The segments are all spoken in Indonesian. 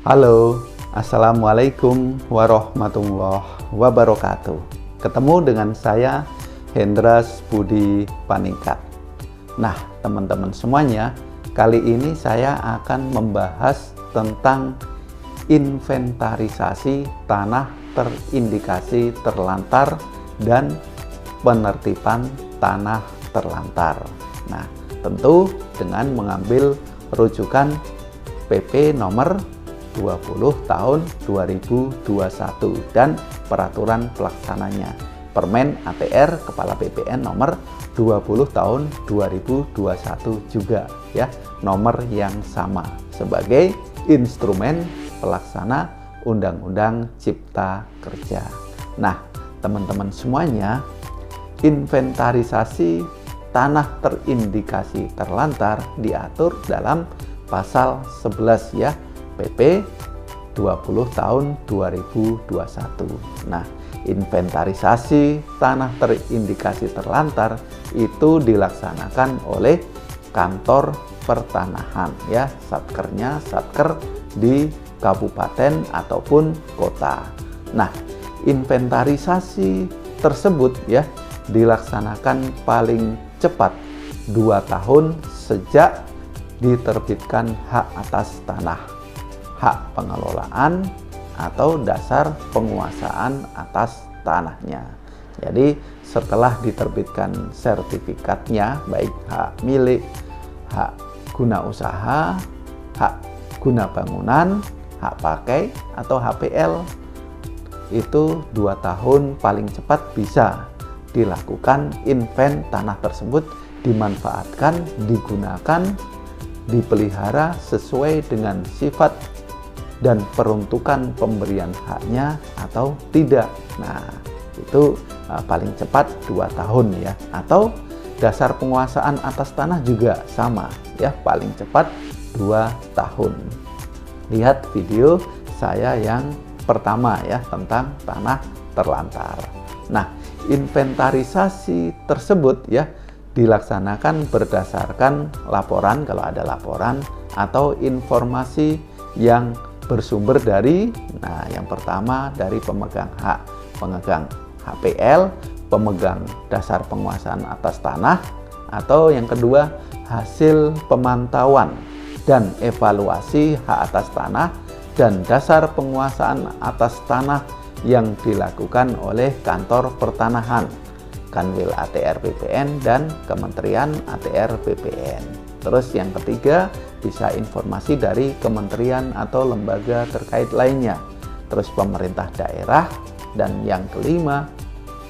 Halo, Assalamualaikum warahmatullahi wabarakatuh. Ketemu dengan saya, Hendras Budi Paningkat. Nah, teman-teman semuanya, kali ini saya akan membahas tentang inventarisasi tanah terindikasi terlantar dan penertiban tanah terlantar. Nah, tentu dengan mengambil rujukan PP nomor 20 tahun 2021 dan peraturan pelaksananya, Permen ATR Kepala BPN nomor 20 tahun 2021 juga ya, nomor yang sama sebagai instrumen pelaksana Undang-Undang Cipta Kerja. Nah, teman-teman semuanya, inventarisasi tanah terindikasi terlantar diatur dalam pasal 11 ya, PP 20 tahun 2021. Nah, inventarisasi tanah terindikasi terlantar itu dilaksanakan oleh kantor pertanahan ya, satkernya satker di kabupaten ataupun kota. Nah, inventarisasi tersebut ya dilaksanakan paling cepat 2 tahun sejak diterbitkan hak atas tanah, hak pengelolaan atau dasar penguasaan atas tanahnya. Jadi setelah diterbitkan sertifikatnya, baik hak milik, hak guna usaha, hak guna bangunan, hak pakai atau HPL, itu 2 tahun paling cepat bisa dilakukan invent tanah tersebut, dimanfaatkan, digunakan, dipelihara sesuai dengan sifat dan peruntukan pemberian haknya atau tidak. Nah, itu paling cepat 2 tahun ya. Atau dasar penguasaan atas tanah juga sama ya, paling cepat 2 tahun. Lihat video saya yang pertama ya, tentang tanah terlantar. Nah, inventarisasi tersebut ya dilaksanakan berdasarkan laporan, kalau ada laporan, atau informasi yang bersumber dari, nah yang pertama dari pemegang hak, pemegang HPL, pemegang dasar penguasaan atas tanah, atau yang kedua hasil pemantauan dan evaluasi hak atas tanah dan dasar penguasaan atas tanah yang dilakukan oleh kantor pertanahan, Kanwil ATR BPN dan Kementerian ATR BPN. Terus yang ketiga bisa informasi dari kementerian atau lembaga terkait lainnya. Terus pemerintah daerah, dan yang kelima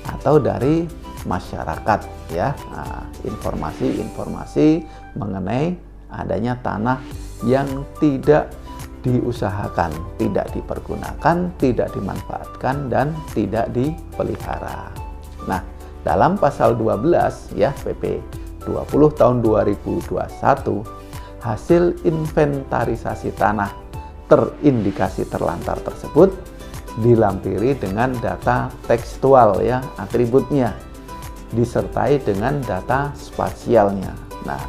atau dari masyarakat ya. Nah, informasi-informasi mengenai adanya tanah yang tidak diusahakan, tidak dipergunakan, tidak dimanfaatkan, dan tidak dipelihara. Nah, dalam pasal 12 ya PP 20 tahun 2021, hasil inventarisasi tanah terindikasi terlantar tersebut dilampiri dengan data tekstual ya, atributnya, disertai dengan data spasialnya. Nah,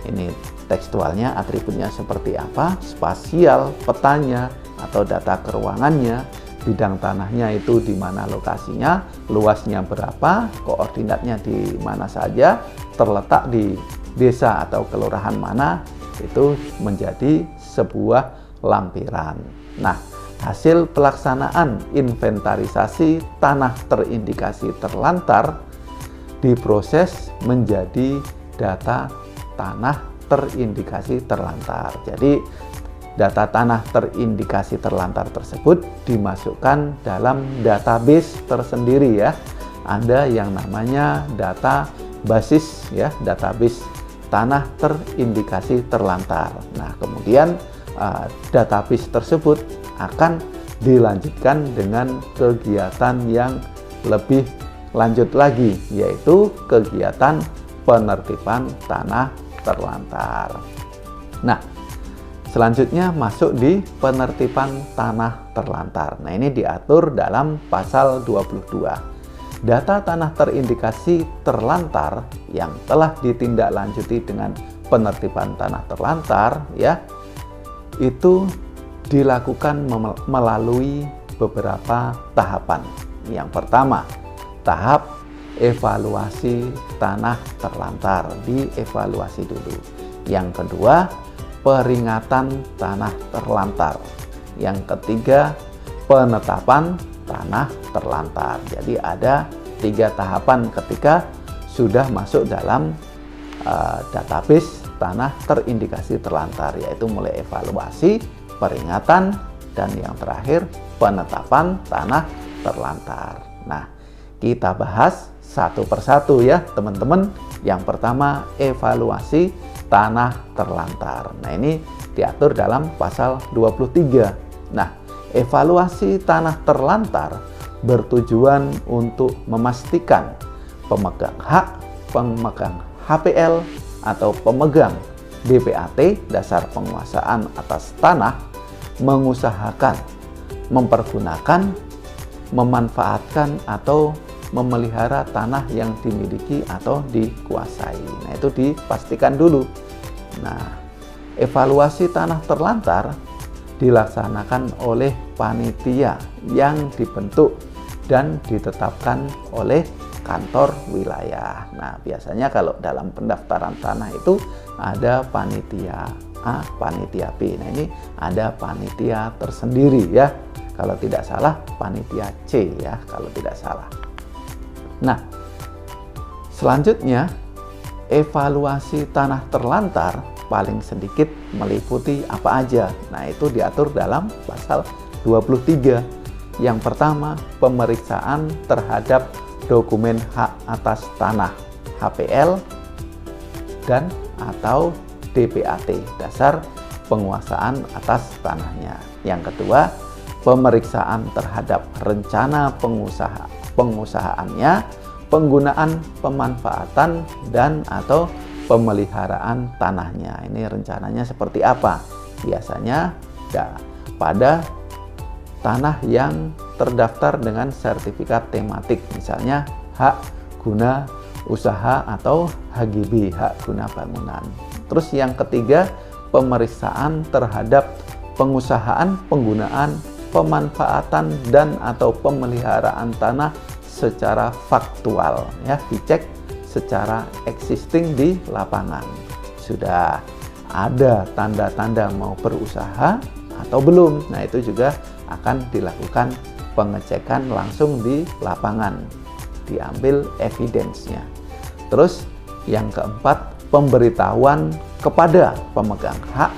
ini tekstualnya, atributnya seperti apa, spasial, petanya atau data keruangannya, bidang tanahnya itu di mana lokasinya, luasnya berapa, koordinatnya di mana saja, terletak di desa atau kelurahan mana, itu menjadi sebuah lampiran. Nah, hasil pelaksanaan inventarisasi tanah terindikasi terlantar diproses menjadi data tanah terindikasi terlantar. Jadi data tanah terindikasi terlantar tersebut dimasukkan dalam database tersendiri ya. Ada yang namanya data basis ya, database tanah terindikasi terlantar. Nah, kemudian database tersebut akan dilanjutkan dengan kegiatan yang lebih lanjut lagi, yaitu kegiatan penertiban tanah terlantar. Nah, selanjutnya masuk di penertiban tanah terlantar. Nah, ini diatur dalam pasal 22. Data tanah terindikasi terlantar yang telah ditindaklanjuti dengan penertiban tanah terlantar ya, itu dilakukan melalui beberapa tahapan. Yang pertama, tahap evaluasi tanah terlantar, dievaluasi dulu. Yang kedua, peringatan tanah terlantar. Yang ketiga, penetapan tanah terlantar. Jadi ada 3 tahapan ketika sudah masuk dalam database tanah terindikasi terlantar, yaitu mulai evaluasi, peringatan, dan yang terakhir penetapan tanah terlantar. Nah, kita bahas satu persatu ya teman-teman. Yang pertama, evaluasi tanah terlantar. Nah, ini diatur dalam pasal 23. Nah, evaluasi tanah terlantar bertujuan untuk memastikan pemegang hak, pemegang HPL, atau pemegang DPAT dasar penguasaan atas tanah mengusahakan, mempergunakan, memanfaatkan, atau memelihara tanah yang dimiliki atau dikuasai. Nah, itu dipastikan dulu. Nah, evaluasi tanah terlantar dilaksanakan oleh panitia yang dibentuk dan ditetapkan oleh kantor wilayah. Nah, biasanya kalau dalam pendaftaran tanah itu ada panitia A, panitia B. Nah, ini ada panitia tersendiri ya. Kalau tidak salah panitia C ya, kalau tidak salah. Nah, selanjutnya evaluasi tanah terlantar paling sedikit meliputi apa aja. Nah, itu diatur dalam pasal 23. Yang pertama, pemeriksaan terhadap dokumen hak atas tanah HPL dan atau DPAT dasar penguasaan atas tanahnya. Yang kedua, pemeriksaan terhadap rencana pengusahaannya, penggunaan, pemanfaatan, dan atau pemeliharaan tanahnya. Ini rencananya seperti apa? Biasanya ya, pada tanah yang terdaftar dengan sertifikat tematik, misalnya hak guna usaha atau HGB, hak guna bangunan. Terus yang ketiga, pemeriksaan terhadap pengusahaan, penggunaan, pemanfaatan, dan atau pemeliharaan tanah secara faktual ya, dicek secara existing di lapangan. Sudah ada tanda-tanda mau berusaha atau belum? Nah, itu juga akan dilakukan pengecekan langsung di lapangan, diambil evidence-nya. Terus yang keempat, pemberitahuan kepada pemegang hak,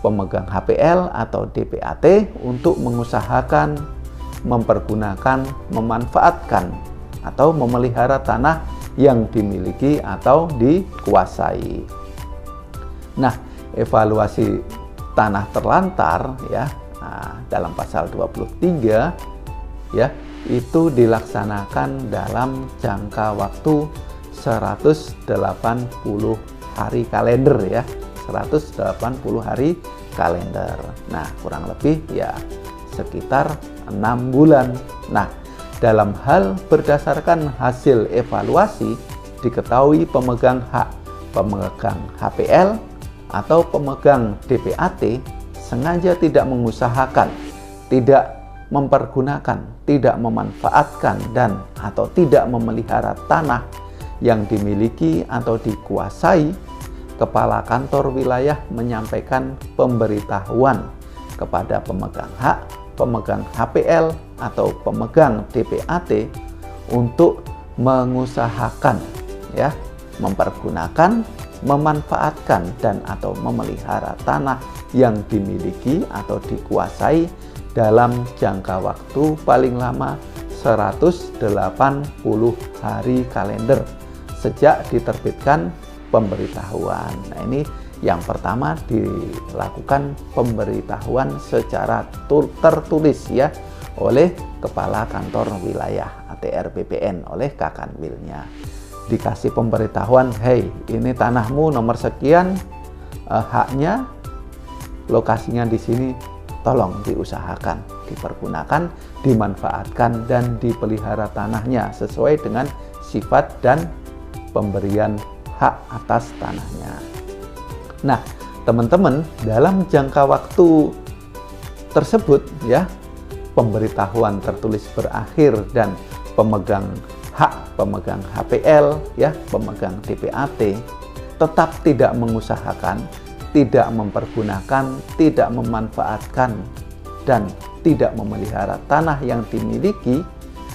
pemegang HPL atau DPAT untuk mengusahakan, mempergunakan, memanfaatkan, atau memelihara tanah yang dimiliki atau dikuasai. Nah, evaluasi tanah terlantar ya, dalam pasal 23 ya, itu dilaksanakan dalam jangka waktu 180 hari kalender ya, 180 hari kalender. Nah, kurang lebih ya sekitar 6 bulan. Nah, dalam hal berdasarkan hasil evaluasi diketahui pemegang hak, pemegang HPL atau pemegang DPAT sengaja tidak mengusahakan, tidak mempergunakan, tidak memanfaatkan, dan atau tidak memelihara tanah yang dimiliki atau dikuasai, kepala kantor wilayah menyampaikan pemberitahuan kepada pemegang hak, pemegang HPL atau pemegang DPAT untuk mengusahakan ya, mempergunakan, memanfaatkan, dan atau memelihara tanah yang dimiliki atau dikuasai dalam jangka waktu paling lama 180 hari kalender sejak diterbitkan pemberitahuan. Nah, ini yang pertama dilakukan pemberitahuan secara tertulis ya oleh kepala kantor wilayah ATR BPN, oleh Kakanwilnya. Dikasih pemberitahuan, hey, ini tanahmu nomor sekian, haknya, lokasinya di sini, tolong diusahakan, dipergunakan, dimanfaatkan, dan dipelihara tanahnya sesuai dengan sifat dan pemberian hak atas tanahnya. Nah, teman-teman, dalam jangka waktu tersebut ya, pemberitahuan tertulis berakhir dan pemegang hak, pemegang HPL ya, pemegang TPAT tetap tidak mengusahakan, tidak mempergunakan, tidak memanfaatkan dan tidak memelihara tanah yang dimiliki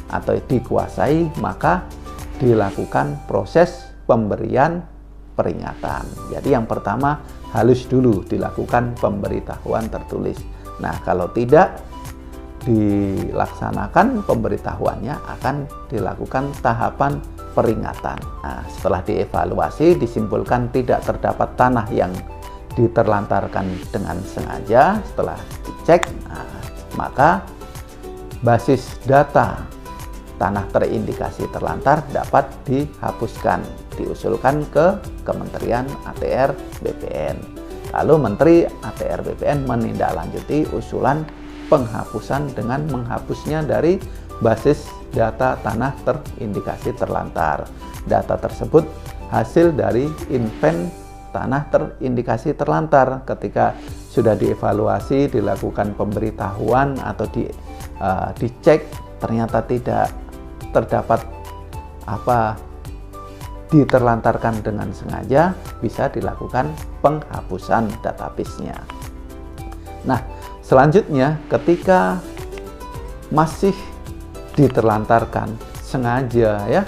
atau dikuasai, maka dilakukan proses pemberian peringatan. Jadi yang pertama harus dulu dilakukan pemberitahuan tertulis. Nah, kalau tidak dilaksanakan pemberitahuannya, akan dilakukan tahapan peringatan. Nah, setelah dievaluasi disimpulkan tidak terdapat tanah yang diterlantarkan dengan sengaja. Setelah dicek, maka basis data tanah terindikasi terlantar dapat dihapuskan, diusulkan ke Kementerian ATR BPN. Lalu Menteri ATR BPN menindaklanjuti usulan penghapusan dengan menghapusnya dari basis data tanah terindikasi terlantar. Data tersebut hasil dari Inven tanah terindikasi terlantar. Ketika sudah dievaluasi, dilakukan pemberitahuan atau dicek, ternyata tidak terdapat diterlantarkan dengan sengaja, bisa dilakukan penghapusan database-nya. Nah, selanjutnya ketika masih diterlantarkan sengaja ya,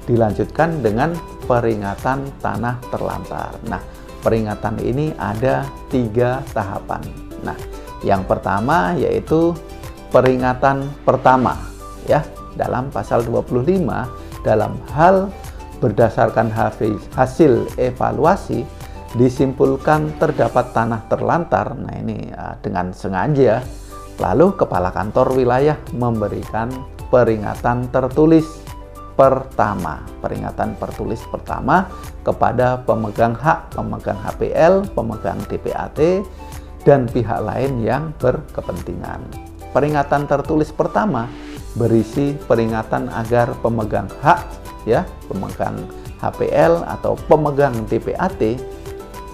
dilanjutkan dengan peringatan tanah terlantar. Nah, peringatan ini ada 3 tahapan. Nah, yang pertama yaitu peringatan pertama ya, dalam pasal 25 dalam hal berdasarkan hasil evaluasi disimpulkan terdapat tanah terlantar. Nah, ini dengan sengaja, lalu kepala kantor wilayah memberikan peringatan tertulis pertama, peringatan tertulis pertama kepada pemegang hak, pemegang HPL, pemegang TPAT dan pihak lain yang berkepentingan. Peringatan tertulis pertama berisi peringatan agar pemegang hak ya, pemegang HPL atau pemegang TPAT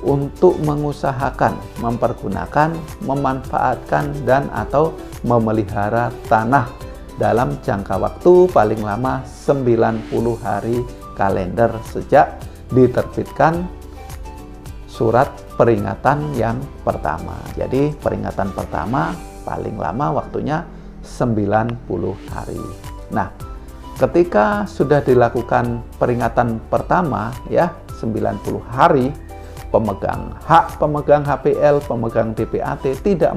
untuk mengusahakan, mempergunakan, memanfaatkan dan atau memelihara tanah dalam jangka waktu paling lama 90 hari kalender sejak diterbitkan surat peringatan yang pertama. Jadi peringatan pertama paling lama waktunya 90 hari. Nah, ketika sudah dilakukan peringatan pertama ya 90 hari, pemegang hak, pemegang HPL, pemegang TPAT tidak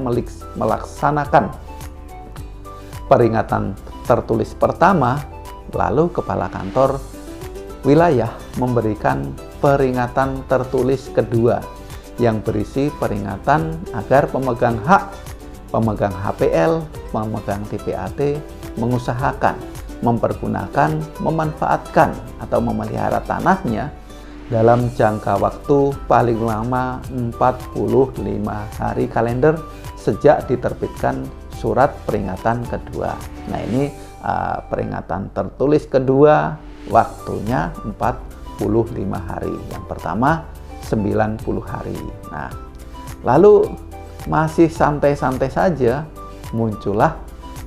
melaksanakan peringatan tertulis pertama, lalu kepala kantor wilayah memberikan peringatan tertulis kedua yang berisi peringatan agar pemegang hak, pemegang HPL, pemegang TPAT mengusahakan, mempergunakan, memanfaatkan atau memelihara tanahnya dalam jangka waktu paling lama 45 hari kalender sejak diterbitkan surat peringatan kedua. Nah, ini peringatan tertulis kedua waktunya 45 hari. Yang pertama 90 hari. Nah, lalu masih santai-santai saja muncullah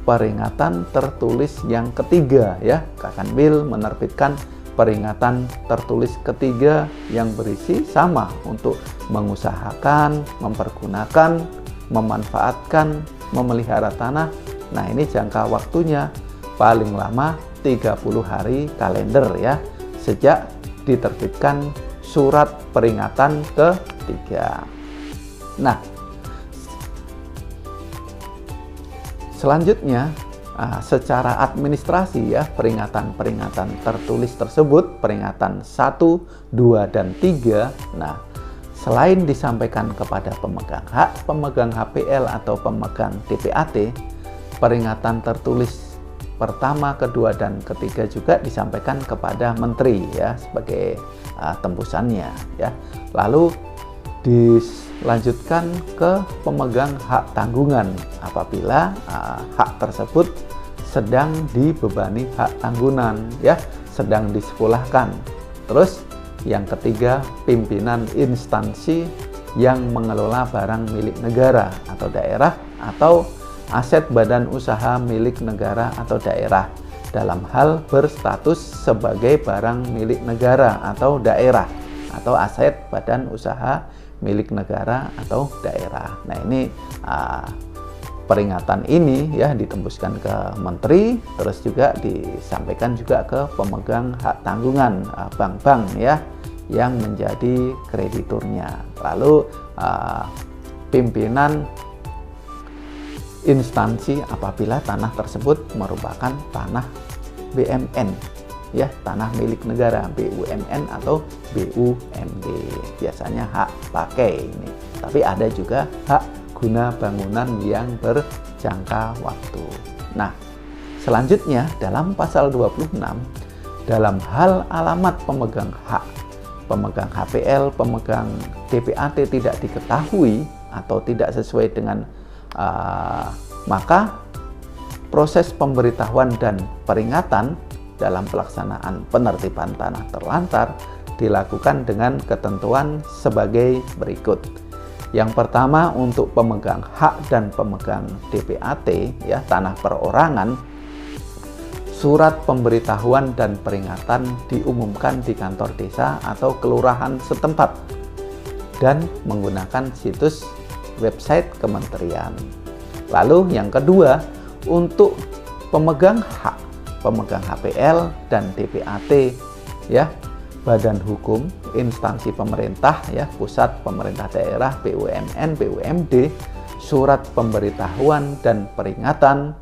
peringatan tertulis yang ketiga ya. Kakanwil menerbitkan peringatan tertulis ketiga yang berisi sama untuk mengusahakan, mempergunakan, memanfaatkan, memelihara tanah. Nah, ini jangka waktunya paling lama 30 hari kalender ya, sejak diterbitkan surat peringatan ketiga. Nah, selanjutnya secara administrasi ya, peringatan-peringatan tertulis tersebut, peringatan 1, 2, dan 3, nah selain disampaikan kepada pemegang hak, pemegang HPL atau pemegang TPAT, peringatan tertulis pertama, kedua, dan ketiga juga disampaikan kepada menteri ya sebagai tembusannya ya. Lalu dilanjutkan ke pemegang hak tanggungan apabila hak tersebut sedang dibebani hak tanggungan ya, sedang disekolahkan. Terus yang ketiga, pimpinan instansi yang mengelola barang milik negara atau daerah atau aset badan usaha milik negara atau daerah dalam hal berstatus sebagai barang milik negara atau daerah atau aset badan usaha milik negara atau daerah. Nah, ini peringatan ini ya ditembuskan ke menteri, terus juga disampaikan juga ke pemegang hak tanggungan bank-bank ya yang menjadi krediturnya. Lalu pimpinan instansi apabila tanah tersebut merupakan tanah BUMN ya, tanah milik negara, BUMN atau BUMD. Biasanya hak pakai ini. Tapi ada juga hak guna bangunan yang berjangka waktu. Nah, selanjutnya dalam pasal 26 dalam hal alamat pemegang hak, pemegang HPL, pemegang DPAT tidak diketahui atau tidak sesuai dengan maka proses pemberitahuan dan peringatan dalam pelaksanaan penertiban tanah terlantar dilakukan dengan ketentuan sebagai berikut. Yang pertama, untuk pemegang hak dan pemegang DPAT ya, tanah perorangan, surat pemberitahuan dan peringatan diumumkan di kantor desa atau kelurahan setempat dan menggunakan situs website kementerian. Lalu yang kedua, untuk pemegang hak, pemegang HPL dan DPAT ya, badan hukum, instansi pemerintah ya, pusat, pemerintah daerah, BUMN, BUMD, surat pemberitahuan dan peringatan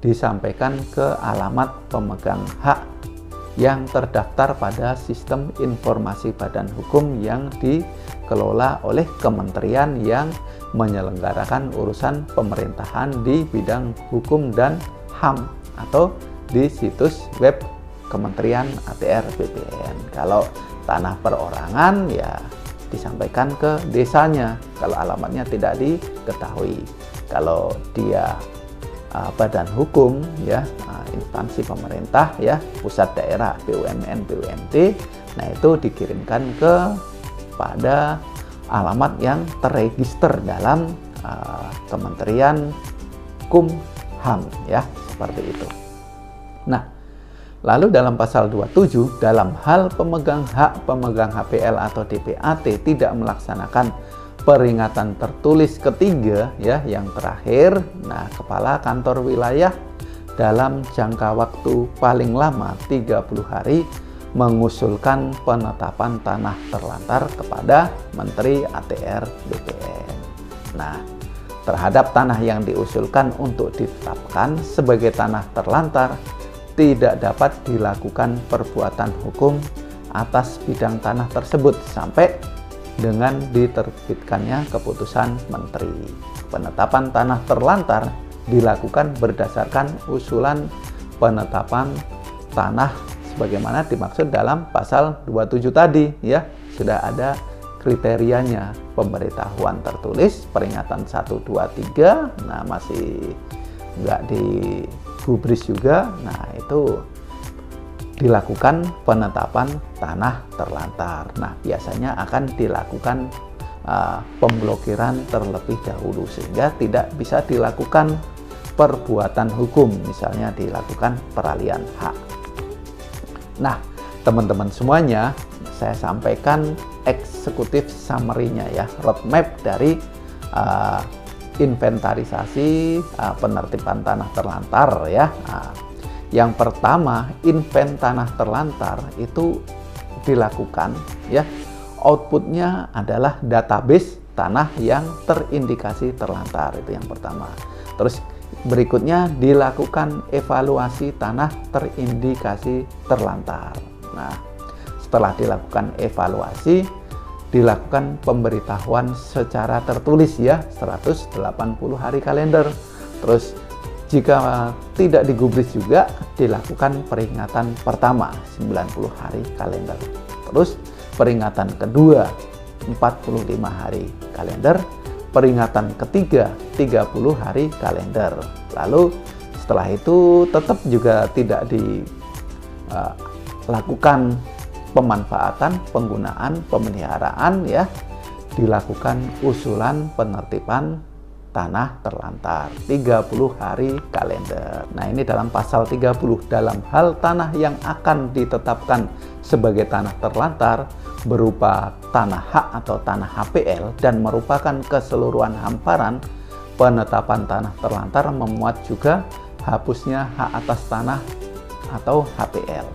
disampaikan ke alamat pemegang hak yang terdaftar pada sistem informasi badan hukum yang dikelola oleh kementerian yang menyelenggarakan urusan pemerintahan di bidang hukum dan HAM atau di situs web Kementerian ATR BPN. Kalau tanah perorangan ya disampaikan ke desanya kalau alamatnya tidak diketahui. Kalau dia badan hukum ya, instansi pemerintah ya, pusat, daerah, BUMN, BUMD, nah itu dikirimkan pada alamat yang terregister dalam Kementerian Kumham ya, seperti itu. Nah, lalu dalam pasal 27, dalam hal pemegang hak, pemegang HPL atau DPAT tidak melaksanakan peringatan tertulis ketiga ya, yang terakhir, nah kepala kantor wilayah dalam jangka waktu paling lama 30 hari mengusulkan penetapan tanah terlantar kepada Menteri ATR BPN. Nah, terhadap tanah yang diusulkan untuk ditetapkan sebagai tanah terlantar tidak dapat dilakukan perbuatan hukum atas bidang tanah tersebut sampai dengan diterbitkannya keputusan menteri. Penetapan tanah terlantar dilakukan berdasarkan usulan penetapan tanah sebagaimana dimaksud dalam pasal 27 tadi ya. Sudah ada kriterianya, pemberitahuan tertulis, peringatan 1, 2, 3, nah masih nggak digubris juga, nah itu dilakukan penetapan tanah terlantar. Nah, biasanya akan dilakukan pemblokiran terlebih dahulu sehingga tidak bisa dilakukan perbuatan hukum, misalnya dilakukan peralihan hak. Nah, teman-teman semuanya, saya sampaikan eksekutif summary-nya ya, roadmap dari inventarisasi penertiban tanah terlantar ya. Yang pertama, invent tanah terlantar itu dilakukan ya. Outputnya adalah database tanah yang terindikasi terlantar, itu yang pertama. Terus berikutnya dilakukan evaluasi tanah terindikasi terlantar. Nah, setelah dilakukan evaluasi, dilakukan pemberitahuan secara tertulis ya, 180 hari kalender. Terus jika tidak digubris juga, dilakukan peringatan pertama 90 hari kalender. Terus peringatan kedua 45 hari kalender, peringatan ketiga 30 hari kalender. Lalu setelah itu tetap juga tidak dilakukan pemanfaatan, penggunaan, pemeliharaan ya, dilakukan usulan penertiban tanah terlantar 30 hari kalender. Nah, ini dalam pasal 30, dalam hal tanah yang akan ditetapkan sebagai tanah terlantar berupa tanah hak atau tanah HPL dan merupakan keseluruhan hamparan, penetapan tanah terlantar memuat juga hapusnya hak atas tanah atau HPL,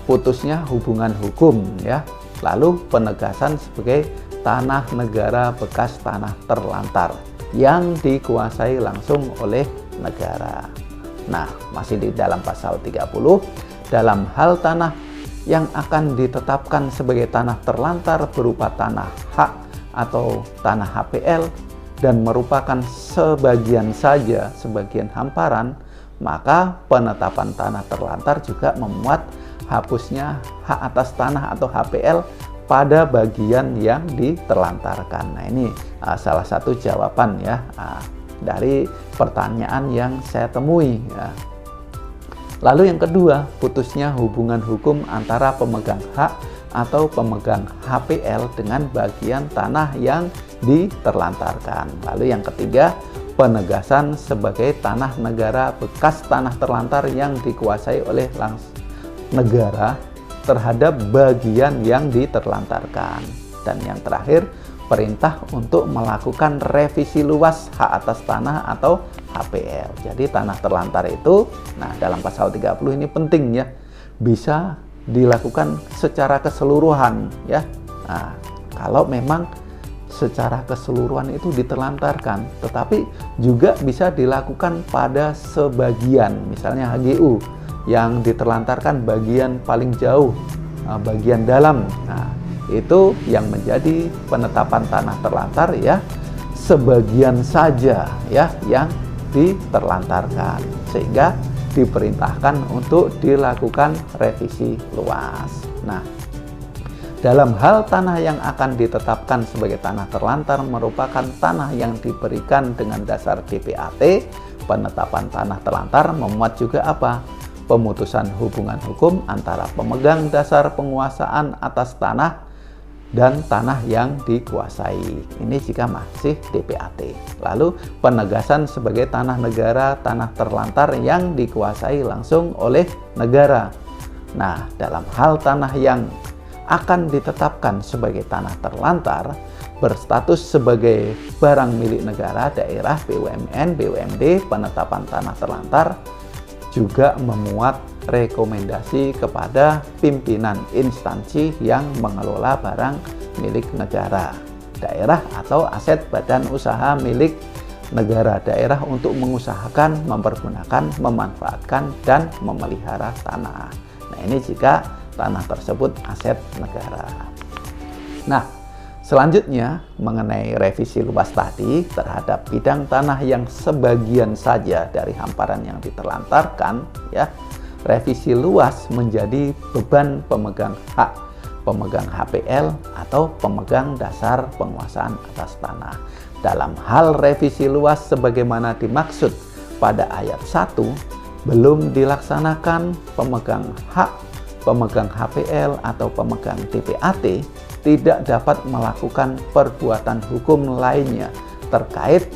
putusnya hubungan hukum ya, lalu penegasan sebagai tanah negara bekas tanah terlantar yang dikuasai langsung oleh negara. Nah, masih di dalam pasal 30, dalam hal tanah yang akan ditetapkan sebagai tanah terlantar berupa tanah hak atau tanah HPL dan merupakan sebagian saja sebagian hamparan, maka penetapan tanah terlantar juga memuat hapusnya hak atas tanah atau HPL pada bagian yang diterlantarkan. Nah, ini salah satu jawaban ya dari pertanyaan yang saya temui ya. Lalu yang kedua, putusnya hubungan hukum antara pemegang hak atau pemegang HPL dengan bagian tanah yang diterlantarkan. Lalu yang ketiga, penegasan sebagai tanah negara bekas tanah terlantar yang dikuasai oleh negara terhadap bagian yang diterlantarkan. Dan yang terakhir, perintah untuk melakukan revisi luas hak atas tanah atau HPL. Jadi tanah terlantar itu, nah dalam pasal 30 ini penting ya, bisa dilakukan secara keseluruhan ya. Nah, kalau memang secara keseluruhan itu diterlantarkan, tetapi juga bisa dilakukan pada sebagian, misalnya HGU yang diterlantarkan bagian paling jauh, bagian dalam. Nah, itu yang menjadi penetapan tanah terlantar ya, sebagian saja ya yang diterlantarkan, sehingga diperintahkan untuk dilakukan revisi luas. Nah, dalam hal tanah yang akan ditetapkan sebagai tanah terlantar merupakan tanah yang diberikan dengan dasar DPAT, penetapan tanah terlantar memuat juga apa? Pemutusan hubungan hukum antara pemegang dasar penguasaan atas tanah dan tanah yang dikuasai. Ini jika masih DPAT. Lalu penegasan sebagai tanah negara, tanah terlantar yang dikuasai langsung oleh negara. Nah, dalam hal tanah yang akan ditetapkan sebagai tanah terlantar berstatus sebagai barang milik negara, daerah, BUMN, BUMD, penetapan tanah terlantar juga memuat rekomendasi kepada pimpinan instansi yang mengelola barang milik negara, daerah atau aset badan usaha milik negara daerah untuk mengusahakan, mempergunakan, memanfaatkan, dan memelihara tanah. Nah, ini jika tanah tersebut aset negara. Nah, selanjutnya mengenai revisi luas tadi terhadap bidang tanah yang sebagian saja dari hamparan yang diterlantarkan ya, revisi luas menjadi beban pemegang hak, pemegang HPL atau pemegang dasar penguasaan atas tanah. Dalam hal revisi luas sebagaimana dimaksud pada ayat 1 belum dilaksanakan, pemegang hak, pemegang HPL atau pemegang DPAT tidak dapat melakukan perbuatan hukum lainnya terkait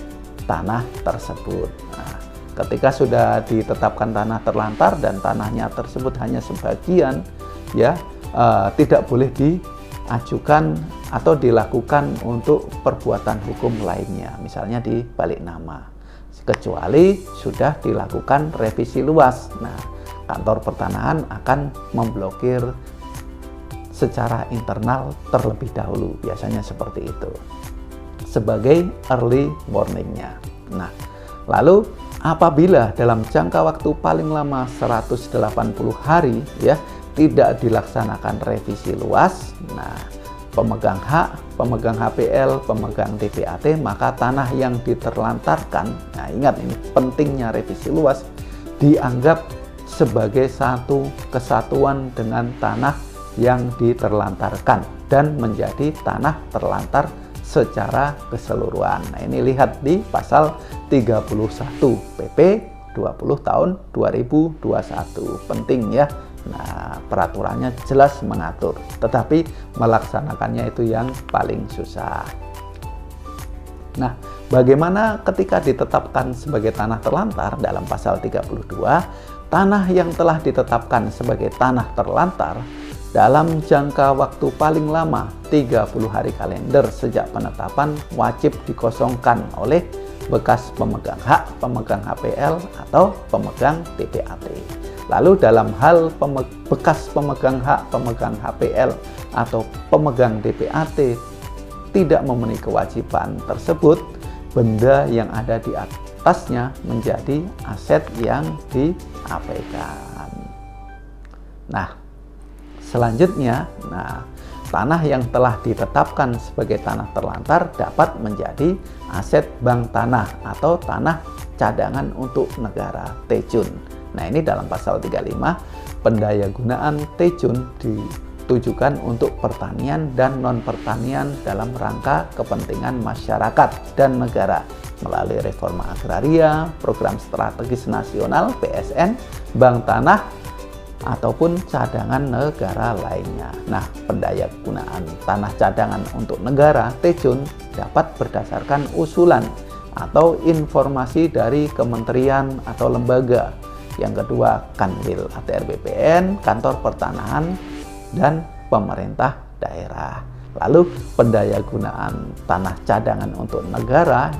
tanah tersebut. Nah, ketika sudah ditetapkan tanah terlantar dan tanahnya tersebut hanya sebagian, ya tidak boleh diajukan atau dilakukan untuk perbuatan hukum lainnya, misalnya di balik nama, kecuali sudah dilakukan revisi luas. Nah, kantor pertanahan akan memblokir secara internal terlebih dahulu, biasanya seperti itu sebagai early warning-nya. Nah, lalu apabila dalam jangka waktu paling lama 180 hari ya tidak dilaksanakan revisi luas, nah pemegang hak, pemegang HPL, pemegang DPAT, maka tanah yang diterlantarkan, nah ingat ini pentingnya revisi luas, dianggap sebagai satu kesatuan dengan tanah yang diterlantarkan dan menjadi tanah terlantar secara keseluruhan. Nah, ini lihat di pasal 31 PP 20 tahun 2021. Penting ya. Nah, peraturannya jelas mengatur, tetapi melaksanakannya itu yang paling susah. Nah, bagaimana ketika ditetapkan sebagai tanah terlantar dalam pasal 32, tanah yang telah ditetapkan sebagai tanah terlantar dalam jangka waktu paling lama 30 hari kalender sejak penetapan wajib dikosongkan oleh bekas pemegang hak, pemegang HPL, atau pemegang TPAT. Lalu dalam hal bekas pemegang hak, pemegang HPL, atau pemegang TPAT tidak memenuhi kewajiban tersebut, benda yang ada di atasnya menjadi aset yang diabaikan. Nah, selanjutnya, tanah yang telah ditetapkan sebagai tanah terlantar dapat menjadi aset bank tanah atau tanah cadangan untuk negara TEJUN. Nah, ini dalam pasal 35, pendayagunaan TEJUN ditujukan untuk pertanian dan non-pertanian dalam rangka kepentingan masyarakat dan negara melalui reforma agraria, program strategis nasional PSN, bank tanah, ataupun cadangan negara lainnya. Nah, pendayagunaan tanah cadangan untuk negara TEJUN dapat berdasarkan usulan atau informasi dari kementerian atau lembaga. Yang kedua, Kanwil ATR BPN, kantor pertanahan, dan pemerintah daerah. Lalu pendayagunaan tanah cadangan untuk negara,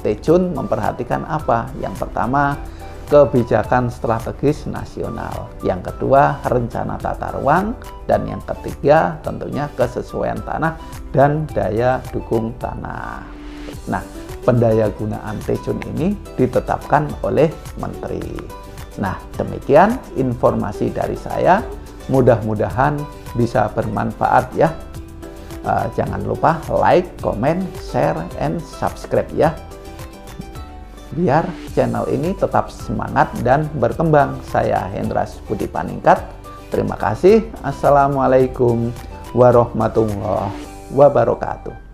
TEJUN memperhatikan apa? Yang pertama, kebijakan strategis nasional. Yang kedua, rencana tata ruang. Dan yang ketiga, tentunya kesesuaian tanah dan daya dukung tanah. Nah, pendayagunaan TEJUN ini ditetapkan oleh Menteri. Nah, demikian informasi dari saya. Mudah-mudahan bisa bermanfaat ya. Jangan lupa like, comment, share, and subscribe ya. Biar channel ini tetap semangat dan berkembang. Saya Hendras Budi Paningkat. Terima kasih. Assalamualaikum warahmatullahi wabarakatuh.